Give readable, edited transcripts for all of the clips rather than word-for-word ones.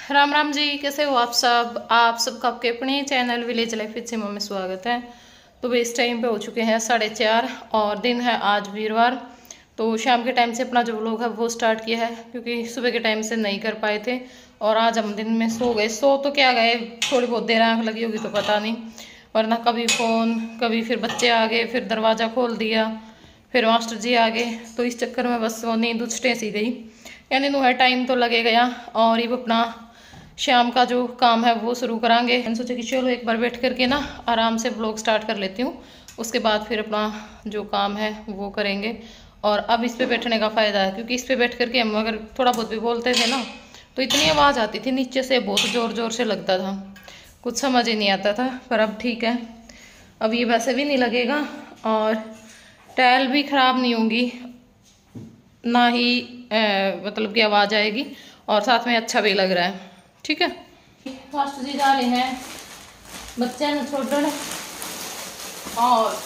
राम राम जी, कैसे हो आप सब। आप सबका आपके अपने चैनल विलेज लाइफ विद सीमा में स्वागत है। तो वे इस टाइम पे हो चुके हैं 4:30 और दिन है आज वीरवार। तो शाम के टाइम से अपना जो व्लॉग है वो स्टार्ट किया है, क्योंकि सुबह के टाइम से नहीं कर पाए थे। और आज हम दिन में सो गए, सो तो क्या गए, थोड़ी बहुत देर आँख लगी होगी तो पता नहीं, वरना कभी फ़ोन, कभी फिर बच्चे आ गए, फिर दरवाज़ा खोल दिया, फिर मास्टर जी आ गए। तो इस चक्कर में बस वो नींद उछटे सी गई, यानी नो है टाइम तो लगे गया। और ये अपना शाम का जो काम है वो शुरू करांगे। मैंने सोचा कि चलो एक बार बैठ करके ना आराम से ब्लॉग स्टार्ट कर लेती हूँ, उसके बाद फिर अपना जो काम है वो करेंगे। और अब इस पे बैठने का फ़ायदा है, क्योंकि इस पे बैठ करके हम अगर थोड़ा बहुत भी बोलते थे ना तो इतनी आवाज़ आती थी नीचे से, बहुत ज़ोर ज़ोर से लगता था, कुछ समझ ही नहीं आता था। पर अब ठीक है, अब ये वैसे भी नहीं लगेगा और टाइल भी ख़राब नहीं होंगी, ना ही मतलब कि आवाज़ आएगी, और साथ में अच्छा भी लग रहा है। ठीक है, मास्टर जी जा रहे हैं बच्चे ने छोड़ने, और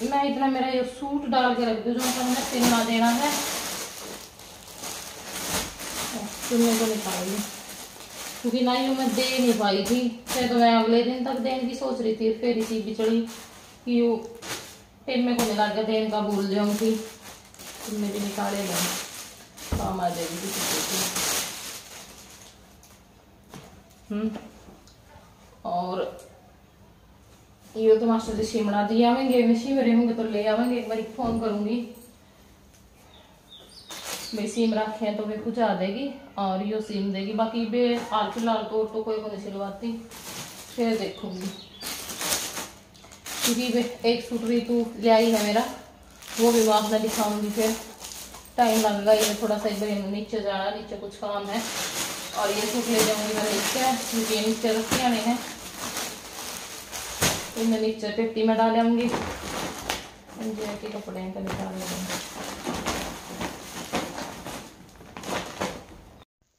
मैं इतना मेरा ये सूट डाल के रख दूँ जो हमने सिलना देना है, सिलने को निकाली, क्योंकि ना यूँ मैं दे नहीं पाई थी। फिर तो मैं अगले दिन तक देने की सोच रही थी, फिर इसी बिचड़ी कि वो फिर मेरे को नहीं लग गया देने का, भूल जाऊँगी। तुमने भी निकाले नहीं, काम आ जाएगी किसी की। और ये तो मास्टर जी शिमला दी आवेंगे, मैं शिमरे होंगे तो ले आवेंगे, एक बार फोन करूंगी मैं सीम रखे हैं तो वे कुछ आ देगी और यो सीम देगी। बाकी बे हाल फिलहाल तो कोई को नहीं सिलवाती, फिर देखूंगी, क्योंकि एक सूट ऋतु ले आई है मेरा, वो भी मैं आपने दिखाऊंगी। फिर टाइम लगेगा, ये थोड़ा सा एक बार नीचे जाना, नीचे कुछ काम है, और ये सूट ले जाऊंगी मैं नीचे, क्योंकि ये नीचे रखे आने हैं, इन्हें नीचे पेटी में डाल आऊंगी, के कपड़े का निकाल लेंगे।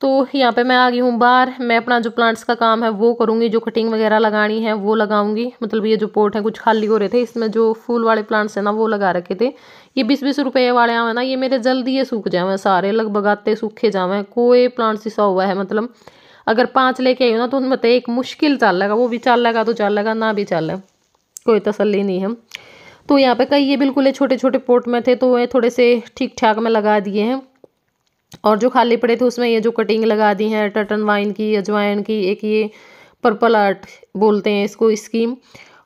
तो यहाँ पे मैं आ गई हूँ बाहर। मैं अपना जो प्लांट्स का काम है वो करूँगी, जो कटिंग वगैरह लगानी है वो लगाऊंगी। मतलब ये जो पोट है कुछ खाली हो रहे थे, इसमें जो फूल वाले प्लांट्स है ना वो लगा रखे थे। ये 20-20 रुपये वाले आवे ना, ये मेरे जल्दी ये सूख जावे सारे, लगभग आते सूखे जावे, कोई प्लांट सिसा हुआ है। मतलब अगर 5 लेके आई हो ना तो उनमें एक मुश्किल चल लेगा, वो भी चल लेगा तो चल लेगा, ना भी चल कोई तसल्ली नहीं है। तो यहाँ पे कई ये बिल्कुल ये छोटे छोटे पोट में थे, तो ये थोड़े से ठीक ठाक में लगा दिए हैं। और जो खाली पड़े थे उसमें ये जो कटिंग लगा दी है टर्टन वाइन की, अजवाइन की, एक ये पर्पल आर्ट बोलते हैं इसको स्कीम,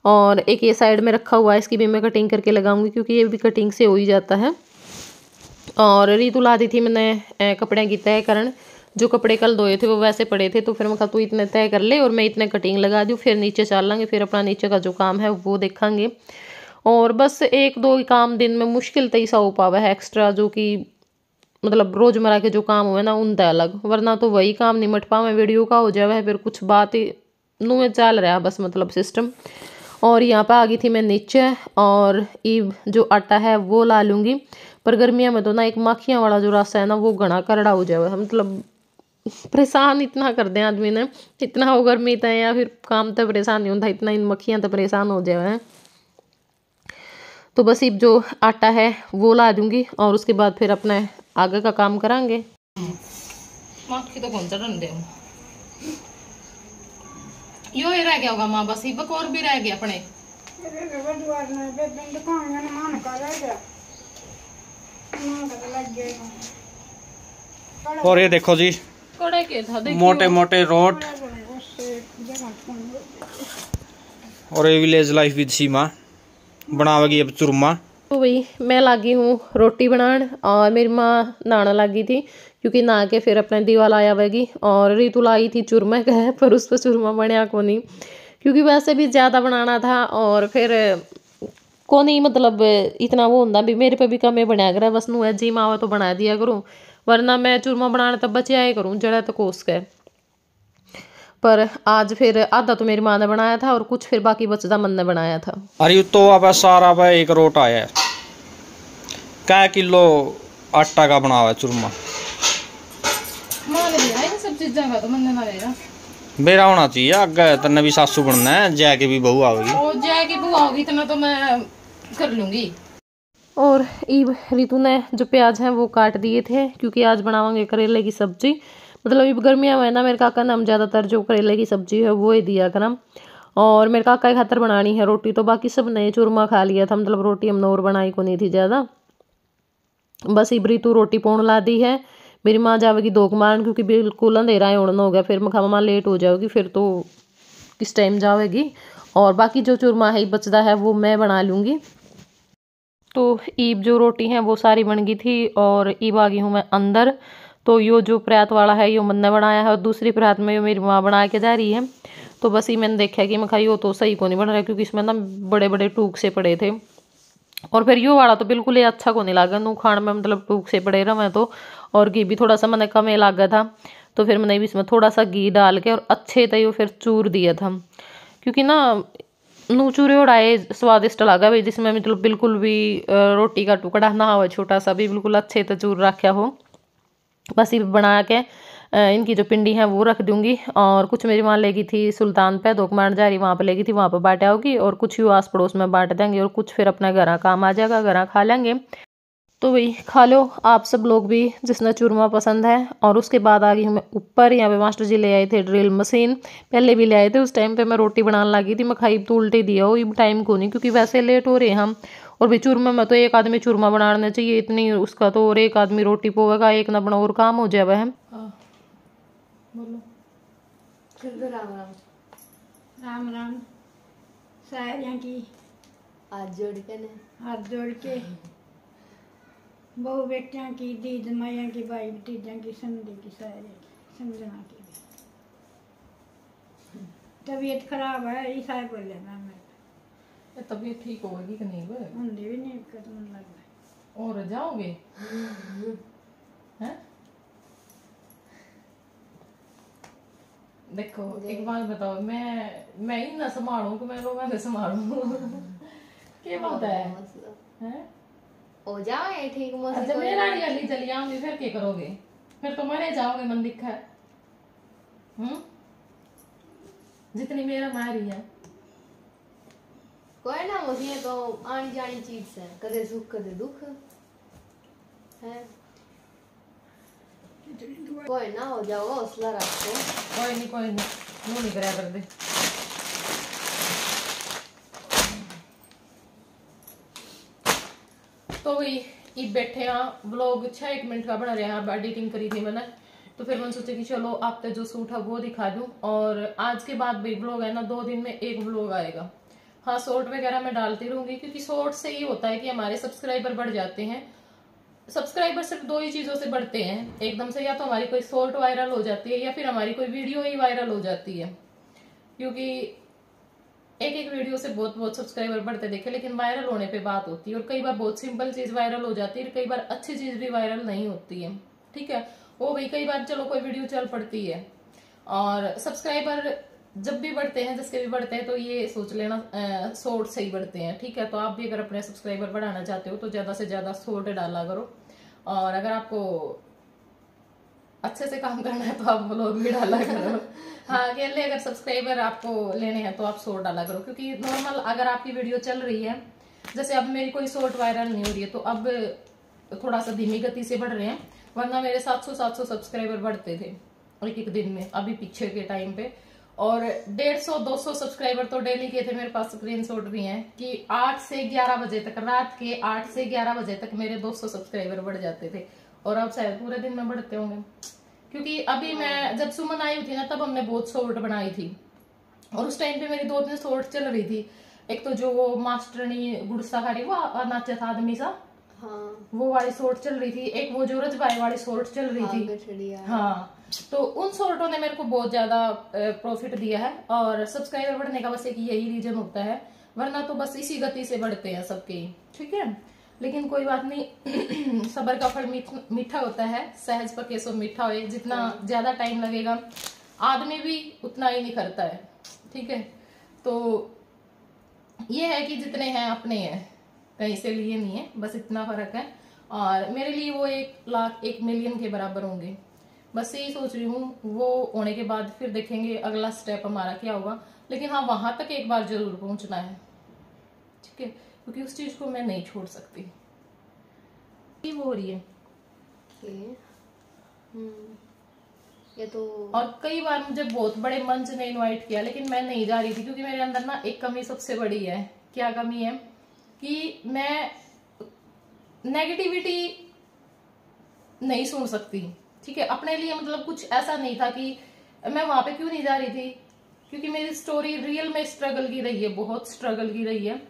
और एक ये साइड में रखा हुआ है, इसकी भी मैं कटिंग करके लगाऊंगी, क्योंकि ये भी कटिंग से हो ही जाता है। और रीतु ला दी थी मैंने कपड़े की तय करन, जो कपड़े कल धोए थे वो वैसे पड़े थे, तो फिर मैं कहा तू इतने तय कर ले और मैं इतने कटिंग लगा दूँ, फिर नीचे चल लेंगे, फिर अपना नीचे का जो काम है वो देखेंगे। और बस 1-2 काम दिन में मुश्किल तईसा हो पावा है एक्स्ट्रा, जो कि मतलब रोजमर्रा के जो काम हुए ना उनसे अलग, वरना तो वही काम निमट पावे, वीडियो का हो जावे, फिर कुछ बात ही नुए चल रहा बस, मतलब सिस्टम। और यहाँ पे आ गई थी मैं नीचे, और ये जो आटा है वो ला लूँगी। पर गर्मियों में तो ना एक माखियाँ वाला जो रास्ता है ना वो घना करड़ा हो जावे, मतलब परेशान इतना कर दें आदमी ने, इतना हो गर्मी था या फिर काम तो परेशान नहीं होता, इतना इन मक्खियाँ तो परेशान हो जाए। तो बस ये जो आटा है वो ला दूंगी, और उसके बाद फिर अपने आगे का काम करांगे। माखी तो कौन सा डंडे यो ही रह गया होगा माँ, बस ही बकोर भी रह गया अपने। और ये देखो जी मोटे मोटे रोड, और ये विलेज लाइफ विद सीमा बनावेगी अब चूरमा। तो भाई मैं लागी हूँ रोटी बनाने, और मेरी माँ नहाने लगी थी, क्योंकि नहा के फिर अपने दीवार आया वेगी। और ऋतु लाई थी चूरमा का, पर उस पर चूरमा बनया को नहीं, क्योंकि वैसे भी ज़्यादा बनाना था, और फिर को नहीं मतलब इतना वो होता भी मेरे पे भी कम बनाया करा, बस नू है जी मावा तो बना दिया करूँ, वरना मैं चूरमा बनाने तब बचे आए करूँ जड़ा तो कोस के। पर आज फिर आधा तो मेरी माँ ने बनाया था, और कुछ फिर बाकी बचता मन ने बनाया था। अरे तो अब सारा अब एक रोट आया, क्या किलो आटा का बना हुआ चूरमा, सब चीज़ों का तो मन ना रहेगा, मेरा होना चाहिए आगे, तन्ने भी सासू बनना है, जय की भी बहू आओगी, जय की बहू आओगी इतना तो मैं कर लूँगी। और ऋतु ने जो प्याज हैं वो काट दिए थे, क्योंकि आज बनावांगे करेले की सब्जी। मतलब ये गर्मियाँ में ना मेरे काका ने हम ज़्यादातर जो करेले की सब्जी है वो ही दिया करा। और मेरे काका की खातर बनानी है रोटी, तो बाकी सब ने चूरमा खा लिया था, मतलब रोटी हमने और बनाई को नहीं थी ज़्यादा। बस इबरी तू रोटी पौन ला दी है। मेरी माँ जावेगी दोग मारन, क्योंकि बिल्कुल अंधेरा ही उड़ना हो गया, फिर मखा माँ लेट हो जाएगी, फिर तो किस टाइम जावेगी। और बाकी जो चूरमा है बचदा है वो मैं बना लूँगी। तो ईब जो रोटी है वो सारी बन गई थी और ईब आ गई हूँ मैं अंदर। तो यो जो प्रयात वाला है यो मैंने बनाया है और दूसरी प्रयात में यो मेरी माँ बना के जा रही है। तो बस ये मैंने देखा कि मैं खाई हो तो सही को नहीं बन रहा, क्योंकि इसमें ना बड़े बड़े टूक से पड़े थे। और फिर यो वाला तो बिल्कुल ही अच्छा को नहीं लगा नू खाण में, मतलब टूक से पड़े रहा मैं तो। और घी भी थोड़ा सा मैंने कम ही लगा था, तो फिर मैंने भी इसमें थोड़ा सा घी डाल के और अच्छे थे फिर चूर दिया था। क्योंकि ना नू चूरे उड़ाए स्वादिष्ट लगा भाई, जिसमें मतलब बिल्कुल भी रोटी का टुकड़ा ना हो, छोटा सा भी, बिल्कुल अच्छे से चूर रखा हो। बस ये बना के इनकी जो पिंडी है वो रख दूंगी। और कुछ मेरी माँ लेगी थी सुल्तान पे, दोकमार जा रही वहाँ पे लेगी थी, वहाँ पे बांट आओगी। और कुछ यू आस पड़ोस में बांट देंगे और कुछ फिर अपने घर काम आ जाएगा, घर खा लेंगे। तो वही खा लो आप सब लोग भी जिसने चूरमा पसंद है। और उसके बाद आ गई हमें ऊपर, यहाँ पे मास्टर जी ले आए थे ड्रिल मशीन, पहले भी ले आए थे। उस टाइम पे मैं रोटी बनाने लगी थी, मैं खाई तो उल्टे दिया हो टाइम को नहीं, क्योंकि वैसे लेट हो रहे हैं हम। और भी चूरमा में तो एक आदमी चूरमा बनाना चाहिए इतनी उसका तो, और एक आदमी रोटी पोवेगा, एक ना बना और काम हो जाए वह। बोलो राम राम। राम राम सारियां की हाथ जोड़ के ने, हाथ जोड़ के बहु बेटियां की, दीद माया की, भाई भतीजा की, संधि की, सारे समझना की। तबीयत खराब है ईसा बोल लेना मैं। तबीयत ठीक होगी कि नहीं? होंगी भी नहीं कर मन लग रहा और जाओगे हैं? देखो एक बात बताओ, मैं ही ना संभालूं कि मैं लोगों ने संभालूं? क्या बात है हैं? हो जाए ठीक मौसी। अच्छा मेरा नहीं चली आऊंगी फिर क्या करोगे? फिर तो मरे जाओगे, मन दिखा है। जितनी मेरा मारी है कोई ना मौसी, ये तो आनी जानी चीज है, कदे सुख कदे दुख है। कोई ना हो जाओ, हौसला रखो। कोई नहीं वो नहीं कराया कर दे। तो वही ये बैठे हैं व्लॉग 6 मिनट का बना रहा है, एडिटिंग करी थी मैंने। तो फिर मैंने सोचा कि चलो आपका जो सूट है वो दिखा दूं। और आज के बाद भी व्लॉग है ना 2 दिन में एक व्लॉग आएगा। हाँ शॉर्ट वगैरह मैं डालती रहूंगी, क्योंकि शॉर्ट से ये होता है कि हमारे सब्सक्राइबर बढ़ जाते हैं। सब्सक्राइबर सिर्फ 2 ही चीजों से बढ़ते हैं एकदम से, या तो हमारी कोई शॉर्ट वायरल हो जाती है या फिर हमारी कोई वीडियो ही वायरल हो जाती है। क्योंकि एक एक वीडियो से बहुत बहुत सब्सक्राइबर बढ़ते देखे, लेकिन वायरल होने पे बात होती है। और कई बार बहुत सिंपल चीज वायरल हो जाती है, कई बार अच्छी चीज भी वायरल नहीं होती है। ठीक है वो भाई कई बार चलो कोई वीडियो चल पड़ती है। और सब्सक्राइबर जब भी बढ़ते हैं, जिसके भी बढ़ते हैं, तो ये सोच लेना शॉर्ट से ही बढ़ते हैं। ठीक है तो आप भी अगर अपने सब्सक्राइबर बढ़ाना चाहते हो तो ज्यादा से ज्यादा शॉर्ट डाला करो। और अगर आपको अच्छे से काम करना है तो आप व्लॉग भी डाला करो। हाँ अकेले अगर सब्सक्राइबर आपको लेने हैं तो आप शॉर्ट डाला करो, क्योंकि नॉर्मल अगर आपकी वीडियो चल रही है, जैसे अब मेरी कोई शॉर्ट वायरल नहीं हो रही है, तो अब थोड़ा सा धीमी गति से बढ़ रहे हैं। वरना मेरे 700 सब्सक्राइबर बढ़ते थे एक एक दिन में, अभी पीछे के टाइम पे। और 150-200 सब्सक्राइबर तो डेली के थे। मेरे पास स्क्रीनशॉट भी हैं कि 8 से 11 बजे तक, रात के 8 से 11 बजे तक मेरे 200 सब्सक्राइबर बढ़ जाते थे। और अब शायद पूरे दिन में बढ़ते होंगे, क्योंकि अभी मैं जब सुमन आई थी ना तब हमने बहुत शॉर्ट बनाई थी। और उस टाइम पे मेरी 2-3 शॉर्ट चल रही थी। एक तो जो वो मास्टरनी गुड़सा खारी वो नाचा था आदमी सा, हाँ वो वाली शॉर्ट चल रही थी। एक वो जो रजबाई वाली शॉर्ट चल रही थी। हाँ तो उन शॉर्टों ने मेरे को बहुत ज्यादा प्रॉफिट दिया है। और सब्सक्राइबर बढ़ने का बस एक यही रीजन होता है, वरना तो बस इसी गति से बढ़ते हैं सबके। ठीक है लेकिन कोई बात नहीं सबर का फल मीठा होता है, सहज पके सो मीठा होए। जितना ज्यादा टाइम लगेगा आदमी भी उतना ही निखरता है। ठीक है तो ये है कि जितने हैं अपने हैं, कहीं से लिए नहीं है, बस इतना फर्क है। और मेरे लिए वो 1 लाख 1 मिलियन के बराबर होंगे। बस यही सोच रही हूँ, वो होने के बाद फिर देखेंगे अगला स्टेप हमारा क्या होगा। लेकिन हाँ वहां तक एक बार जरूर पहुंचना है। ठीक है क्योंकि उस चीज को मैं नहीं छोड़ सकती। वो हो रही है ये तो। और कई बार मुझे बहुत बड़े मंच ने इनवाइट किया, लेकिन मैं नहीं जा रही थी, क्योंकि मेरे अंदर ना एक कमी सबसे बड़ी है। क्या कमी है कि मैं नेगेटिविटी नहीं सुन सकती। ठीक है, अपने लिए मतलब कुछ ऐसा नहीं था कि मैं वहां पे क्यों नहीं जा रही थी, क्योंकि मेरी स्टोरी रियल में स्ट्रगल की रही है, बहुत स्ट्रगल की रही है।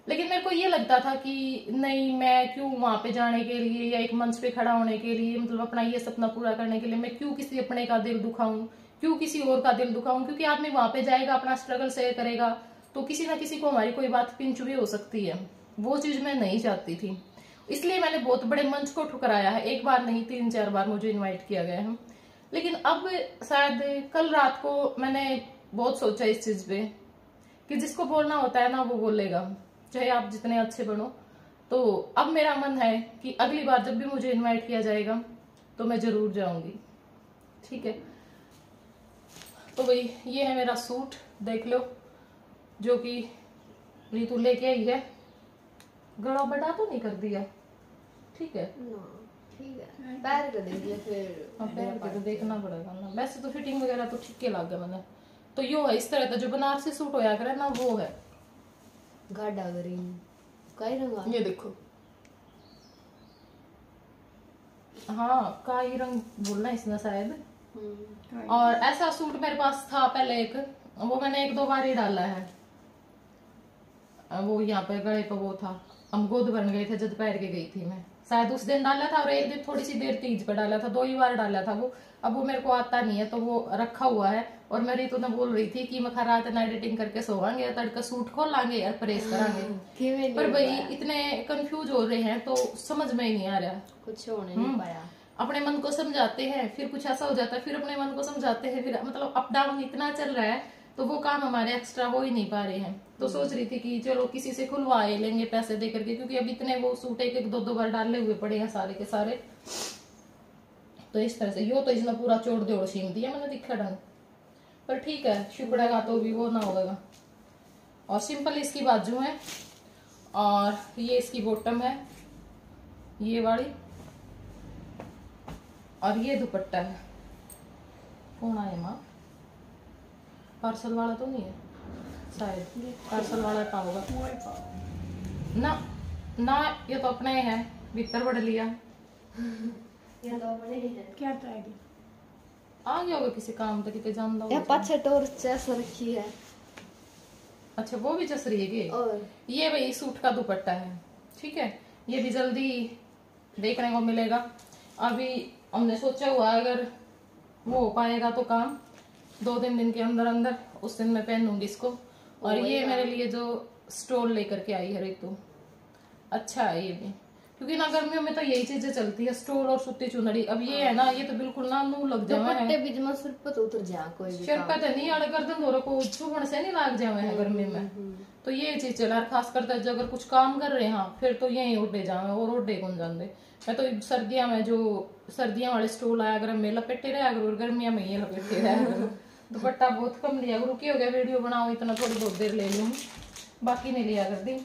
लेकिन मेरे को ये लगता था कि नहीं, मैं क्यों वहां पे जाने के लिए या एक मंच पे खड़ा होने के लिए, मतलब अपना ये सपना पूरा करने के लिए मैं क्यों किसी अपने का दिल दुखाऊं, क्यों किसी और का दिल दुखाऊं। क्योंकि आदमी वहां पे जाएगा, अपना स्ट्रगल शेयर करेगा, तो किसी ना किसी को हमारी कोई बात पिंच भी हो सकती है। वो चीज मैं नहीं चाहती थी, इसलिए मैंने बहुत बड़े मंच को ठुकराया है। एक बार नहीं, 3-4 बार मुझे इन्वाइट किया गया है। लेकिन अब शायद कल रात को मैंने बहुत सोचा इस चीज पे कि जिसको बोलना होता है ना वो बोलेगा, चाहे आप जितने अच्छे बनो। तो अब मेरा मन है कि अगली बार जब भी मुझे इनवाइट किया जाएगा तो मैं जरूर जाऊंगी। ठीक है, तो भाई ये है मेरा सूट, देख लो, जो कि रीतू लेके आई है। गला बढ़ा तो नहीं कर दिया? ठीक है, ठीक है, पैर कर देंगे फिर। पैर का तो देखना पड़ेगा ना। वैसे तो फिटिंग वगैरह तो ठीक लग गया मैंने। तो यो है इस तरह का जो बनारसी सूट होया करे ना, वो है गाढ़ा ग्रीन, काई रंग। ये देखो, हाँ काई रंग बोलना इसमें शायद। और ऐसा सूट मेरे पास था पहले एक, वो मैंने 1-2 बार ही डाला है। वो यहाँ पे गले पे वो था, हम गोद बन गए थे जब पैर के गई थी मैं, शायद उस दिन डाला था, और एक दिन थोड़ी सी देर तीज पे डाला था। 2 ही बार डाला था वो। अब वो मेरे को आता नहीं है, तो वो रखा हुआ है। और मेरी तो बोल रही थी कि मैं रात ना एडिटिंग करके सोवांगे, तड़का सूट खोल लांगे और प्रेस करांगे। पर भाई इतने कंफ्यूज हो रहे हैं तो समझ में ही नहीं आ रहा, कुछ होने नहीं पाया। अपने मन को समझाते हैं, फिर कुछ ऐसा हो जाता है, फिर अपने मन को समझाते हैं, फिर मतलब अप डाउन इतना चल रहा है, तो वो काम हमारे एक्स्ट्रा हो ही नहीं पा रहे हैं। तो सोच रही थी कि चलो किसी से खुलवा लेंगे पैसे दे करके, क्योंकि अब इतने वो सूट 1-2 बार डाले हुए पड़े हैं सारे के सारे। तो इस तरह से यो तो इसमें पूरा चोड़ जोड़ सीम दिया मैंने, दिखा ढंग। पर ठीक है, शुक्रेगा तो भी वो ना होगा। और सिंपल इसकी बाजू है, और ये इसकी बॉटम है, ये वाली, और ये दुपट्टा है। कौन आया माँ? पार्सल वाला तो नहीं है शायद, पार्सल वाला का होगा ना। ना ये तो अपने है, भीतर बढ़ लिया। ये तो अपने ही है। क्या ट्राई आ गया होगा किसी काम तक के जान दो। ये पाछे टोर चेस रखी है। अच्छा, वो भी चस रही है कि? और ये भाई सूट का दुपट्टा है। ठीक है, ये भी जल्दी देखने को मिलेगा। अभी हमने सोचा हुआ अगर वो हो पाएगा तो काम 2-3 दिन के अंदर अंदर, उस दिन मैं पहनूंगी इसको। और ये मेरे लिए जो स्टोल लेकर के आई है ऋतु, अच्छा है ये भी, क्योंकि ना गर्मियों में तो यही चीजें चलती है, स्टोल और सूती चुनरी। अब ये है ना, ये तो बिल्कुल ना मुंह लग जावे है, सिर पर तो उतर जा कोई भी सिर पे तो नहीं, अड़ गर्दन दोनों को चुभन से नहीं लाग जावे है गर्मी में। तो ये चीज चला, खास करता है अगर कुछ काम कर रहे हैं फिर तो यही उड़े जावे, और उड़े कौन जाते। मैं तो सर्दियां में जो सर्दियां वाले स्टोल आया अगर मैं लपेटे रहा करो, और गर्मियां में ये लपेटे रहा करो। दुपट्टा बहुत कम लिया करो, की हो गया वीडियो बनाओ इतना, थोड़ी बहुत देर ले लूँ, बाकी नहीं लिया कर दी।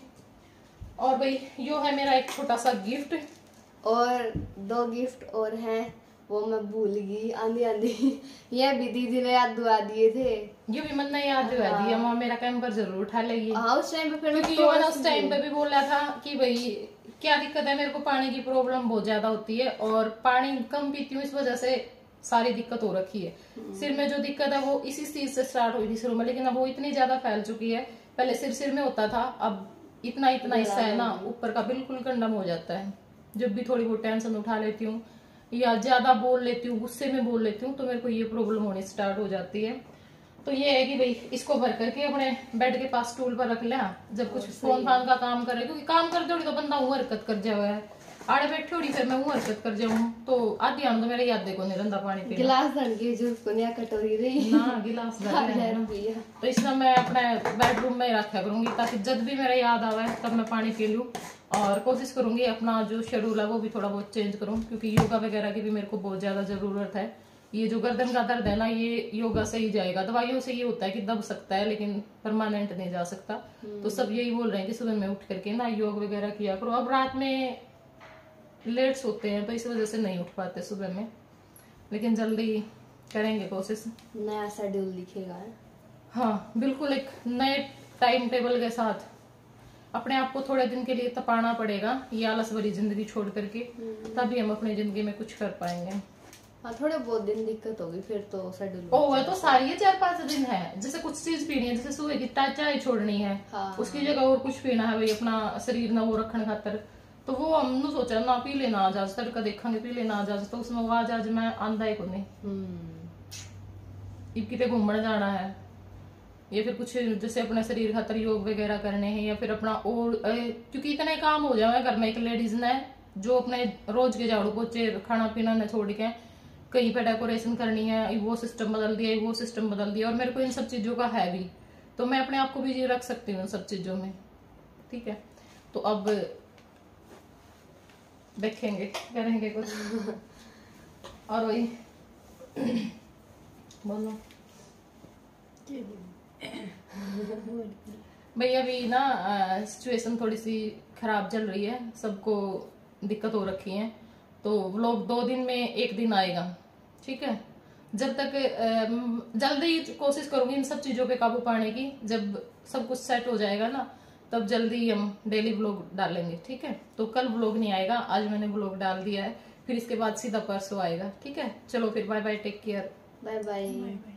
और भाई यो है मेरा एक छोटा सा गिफ्ट, और 2 गिफ्ट और हैं, वो मैं भूल गई आंधी आंधी। ये भी दीदी ने याद दुआ दिए थे, ये भी मन ने याद दुआ दिया। वहाँ मेरा कैंपर जरूर उठा लेगी। उस टाइम पे, फिर क्योंकि मैंने उस टाइम पे भी बोला था कि भाई क्या दिक्कत है, मेरे को पानी की प्रॉब्लम बहुत ज्यादा होती है, और पानी कम पीती हूँ, इस वजह से सारी दिक्कत हो रखी है। सिर में जो दिक्कत है वो इसी चीज से स्टार्ट हुई थी शुरू में, लेकिन अब वो इतनी ज्यादा फैल चुकी है। पहले सिर में होता था, अब इतना हिस्सा है ना ऊपर का बिल्कुल कंडम हो जाता है। जब भी थोड़ी बहुत टेंशन उठा लेती हूँ या ज्यादा बोल लेती हूँ, गुस्से में बोल लेती हूँ, तो मेरे को ये प्रॉब्लम होनी स्टार्ट हो जाती है। तो ये है कि भाई इसको भर करके अपने बेड के पास स्टूल पर रख लिया, जब कुछ फोन फान का काम करे, क्योंकि काम करते हो तो बंदा वो हरकत कर जाए, आड़े बैठे होड़ी फिर मैं वो हरकत कर जाऊँ, तो आधी आम तो मेरे याद देखो नहीं रंदा पानी पे गिलास धन की जरूरत को नहीं, कटोरी रही ना गिलास तो इसलिए मैं अपने बेडरूम में रखा करूंगी, ताकि जब भी मेरा याद आवे तब मैं पानी पी लूँ। और कोशिश करूंगी अपना जो शेड्यूल है वो भी थोड़ा बहुत चेंज करूँ, क्योंकि योगा वगैरह की भी मेरे को बहुत ज्यादा जरूरत है। ये जो गर्दन का दर्द है ना, ये योगा से ही जाएगा। दवाइयों से ये होता है कि दब सकता है, लेकिन परमानेंट नहीं जा सकता। तो सब यही बोल रहे हैं कि सुबह में उठ करके ना योग वगैरह किया करो। अब रात में लेट सोते हैं तो इस वजह से नहीं उठ पाते सुबह में, लेकिन जल्दी करेंगे कोशिश। नया शेड्यूल लिखेगा। हाँ बिल्कुल, एक नए टाइम टेबल के साथ अपने आप को थोड़े दिन के लिए तपाना पड़ेगा, ये आलस भरी जिंदगी छोड़ करके, तभी हम अपनी जिंदगी में कुछ कर पाएंगे। हाँ थोड़े बहुत दिन दिक्कत होगी, फिर तो शेड्यूल ओ वह तो सारी है 4-5 दिन है। जैसे कुछ चीज पीनी है, जैसे सुबह की चाय छोड़नी है, हाँ। उसकी जगह और कुछ पीना है भाई, अपना शरीर ना वो रखने खातर, तो वो हमने सोचा ना पी लेना आज तड़का देखेंगे, पी लेना आज, तो उसमें आज मैं आंदा ही को नहीं इबकी पे घूमने जाना है, या फिर कुछ जैसे अपने शरीर खातर योग वगैरह करने हैं, या फिर अपना और क्योंकि इतने काम हो जाए घर में एक लेडीज ने, जो अपने रोज के झाड़ू पोछे खाना पीना ने छोड़ के कहीं पे डेकोरेशन करनी है, वो सिस्टम बदल दिया, वो सिस्टम बदल दिया, और मेरे को इन सब चीजों का है भी, तो मैं अपने आप को बिजी रख सकती हूँ इन सब चीजों में। ठीक है, तो अब देखेंगे करेंगे कुछ। और वही बोलो भाई, अभी ना सिचुएशन थोड़ी सी खराब चल रही है, सबको दिक्कत हो रखी है, तो व्लॉग 2 दिन में 1 दिन आएगा। ठीक है, जब तक जल्दी कोशिश करूंगी इन सब चीजों पे काबू पाने की, जब सब कुछ सेट हो जाएगा ना, तब जल्दी हम डेली व्लॉग डालेंगे। ठीक है, तो कल व्लॉग नहीं आएगा, आज मैंने व्लॉग डाल दिया है, फिर इसके बाद सीधा परसों आएगा। ठीक है, चलो फिर bye bye, take care, bye bye.